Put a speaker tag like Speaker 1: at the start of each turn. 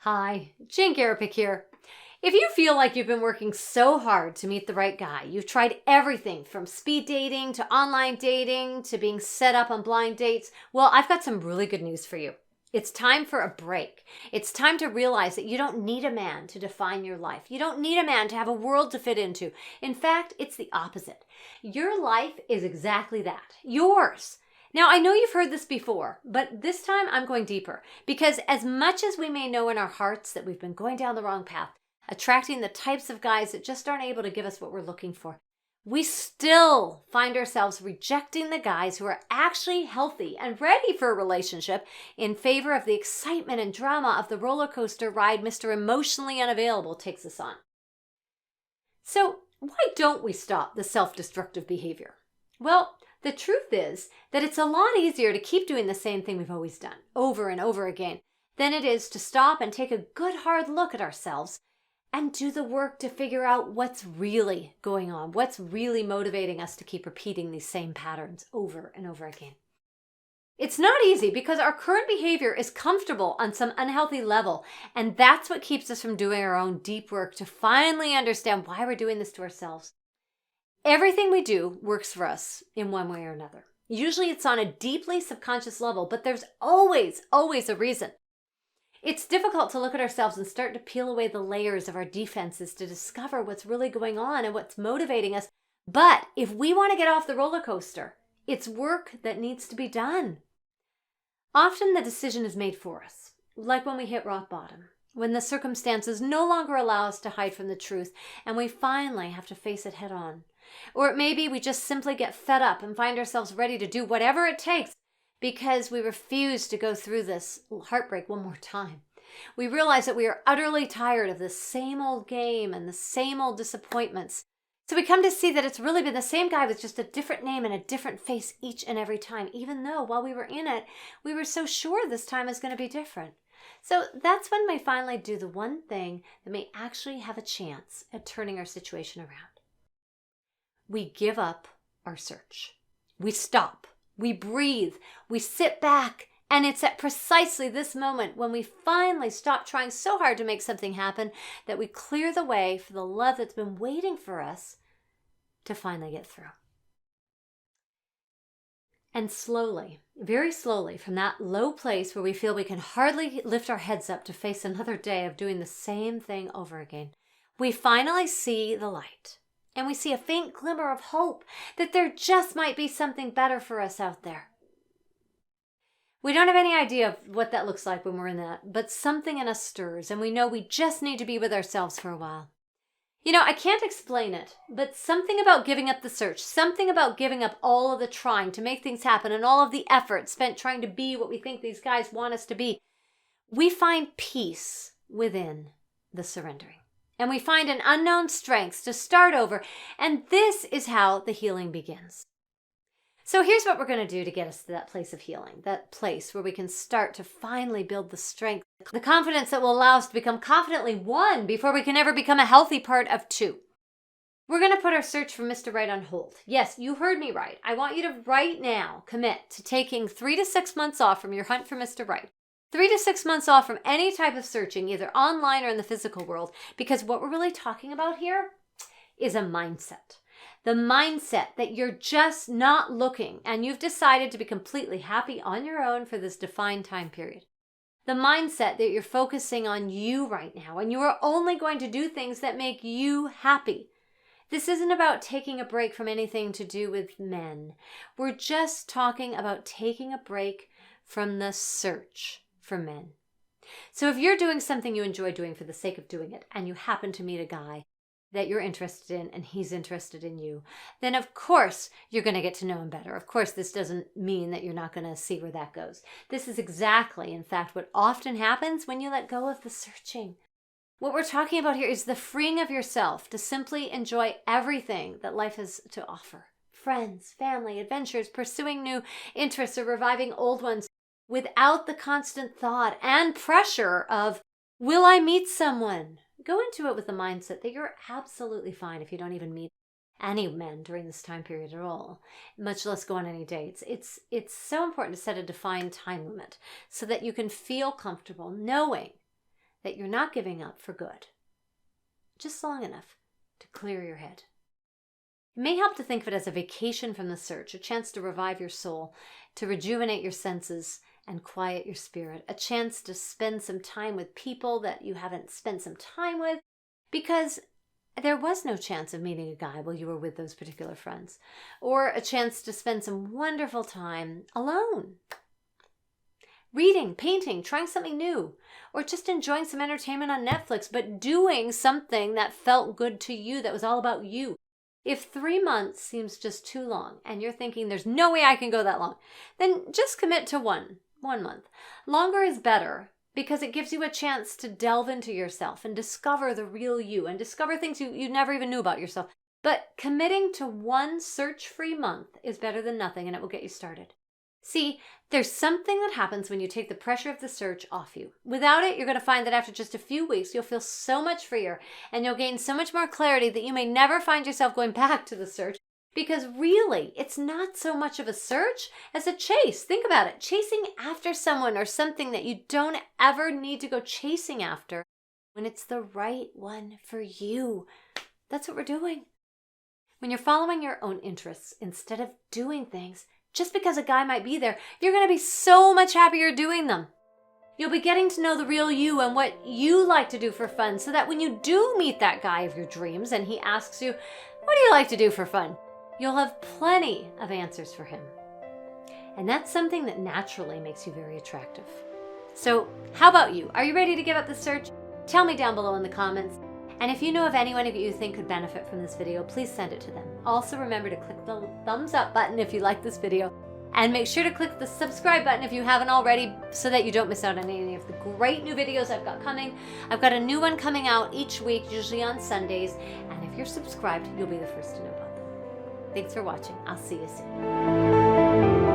Speaker 1: Hi, Jane Garapick here. If you feel like you've been working so hard to meet the right guy, you've tried everything from speed dating to online dating to being set up on blind dates, well, I've got some really good news for you. It's time for a break. It's time to realize that you don't need a man to define your life. You don't need a man to have a world to fit into. In fact, it's the opposite. Your life is exactly that. Yours. Now, I know you've heard this before, but this time I'm going deeper because as much as we may know in our hearts that we've been going down the wrong path, attracting the types of guys that just aren't able to give us what we're looking for, we still find ourselves rejecting the guys who are actually healthy and ready for a relationship in favor of the excitement and drama of the roller coaster ride Mr. Emotionally Unavailable takes us on. So, why don't we stop the self-destructive behavior? Well, the truth is that it's a lot easier to keep doing the same thing we've always done, over and over again, than it is to stop and take a good hard look at ourselves and do the work to figure out what's really going on, what's really motivating us to keep repeating these same patterns over and over again. It's not easy because our current behavior is comfortable on some unhealthy level, and that's what keeps us from doing our own deep work to finally understand why we're doing this to ourselves. Everything we do works for us in one way or another. Usually it's on a deeply subconscious level, but there's always a reason. It's difficult to look at ourselves and start to peel away the layers of our defenses to discover what's really going on and what's motivating us. But if we want to get off the roller coaster, it's work that needs to be done. Often the decision is made for us, like when we hit rock bottom, when the circumstances no longer allow us to hide from the truth and we finally have to face it head on. Or it may be we just simply get fed up and find ourselves ready to do whatever it takes because we refuse to go through this heartbreak one more time. We realize that we are utterly tired of the same old game and the same old disappointments. So we come to see that it's really been the same guy with just a different name and a different face each and every time, even though while we were in it, we were so sure this time is going to be different. So that's when we finally do the one thing that may actually have a chance at turning our situation around. We give up our search. We stop. We breathe. We sit back. And it's at precisely this moment when we finally stop trying so hard to make something happen that we clear the way for the love that's been waiting for us to finally get through. And slowly, very slowly, from that low place where we feel we can hardly lift our heads up to face another day of doing the same thing over again, we finally see the light. And we see a faint glimmer of hope that there just might be something better for us out there. We don't have any idea of what that looks like when we're in that, but something in us stirs, and we know we just need to be with ourselves for a while. You know, I can't explain it, but something about giving up the search, something about giving up all of the trying to make things happen and all of the effort spent trying to be what we think these guys want us to be, we find peace within the surrendering. And we find an unknown strength to start over, and this is how the healing begins. So here's what we're going to do to get us to that place of healing, that place where we can start to finally build the strength, the confidence that will allow us to become confidently one before we can ever become a healthy part of two. We're going to put our search for Mr. Right on hold. Yes, you heard me right. I want you to right now commit to taking 3 to 6 months off from your hunt for Mr. Right. 3 to 6 months off from any type of searching, either online or in the physical world, because what we're really talking about here is a mindset. The mindset that you're just not looking and you've decided to be completely happy on your own for this defined time period. The mindset that you're focusing on you right now and you are only going to do things that make you happy. This isn't about taking a break from anything to do with men. We're just talking about taking a break from the search for men. So if you're doing something you enjoy doing for the sake of doing it and you happen to meet a guy that you're interested in and he's interested in you, then of course you're going to get to know him better. Of course, this doesn't mean that you're not going to see where that goes. This is exactly, in fact, what often happens when you let go of the searching. What we're talking about here is the freeing of yourself to simply enjoy everything that life has to offer. Friends, family, adventures, pursuing new interests or reviving old ones without the constant thought and pressure of, will I meet someone? Go into it with the mindset that you're absolutely fine if you don't even meet any men during this time period at all, much less go on any dates. It's so important to set a defined time limit so that you can feel comfortable knowing that you're not giving up for good. Just long enough to clear your head. It may help to think of it as a vacation from the search, a chance to revive your soul, to rejuvenate your senses and quiet your spirit, a chance to spend some time with people that you haven't spent some time with because there was no chance of meeting a guy while you were with those particular friends, or a chance to spend some wonderful time alone. Reading, painting, trying something new, or just enjoying some entertainment on Netflix, but doing something that felt good to you, that was all about you. If 3 months seems just too long and you're thinking there's no way I can go that long, then just commit to one month. Longer is better because it gives you a chance to delve into yourself and discover the real you and discover things you never even knew about yourself. But committing to one search-free month is better than nothing, and it will get you started. See, there's something that happens when you take the pressure of the search off you. Without it, you're going to find that after just a few weeks, you'll feel so much freer and you'll gain so much more clarity that you may never find yourself going back to the search, because really, it's not so much of a search as a chase. Think about it. Chasing after someone or something that you don't ever need to go chasing after when it's the right one for you. That's what we're doing. When you're following your own interests instead of doing things just because a guy might be there, you're going to be so much happier doing them. You'll be getting to know the real you and what you like to do for fun, so that when you do meet that guy of your dreams and he asks you, "What do you like to do for fun?" you'll have plenty of answers for him. And that's something that naturally makes you very attractive. So how about you? Are you ready to give up the search? Tell me down below in the comments. And if you know of anyone who you think could benefit from this video, please send it to them. Also remember to click the thumbs up button if you like this video, and make sure to click the subscribe button if you haven't already, so that you don't miss out on any of the great new videos I've got coming. I've got a new one coming out each week, usually on Sundays, and if you're subscribed, you'll be the first to know about them. Thanks for watching. I'll see you soon.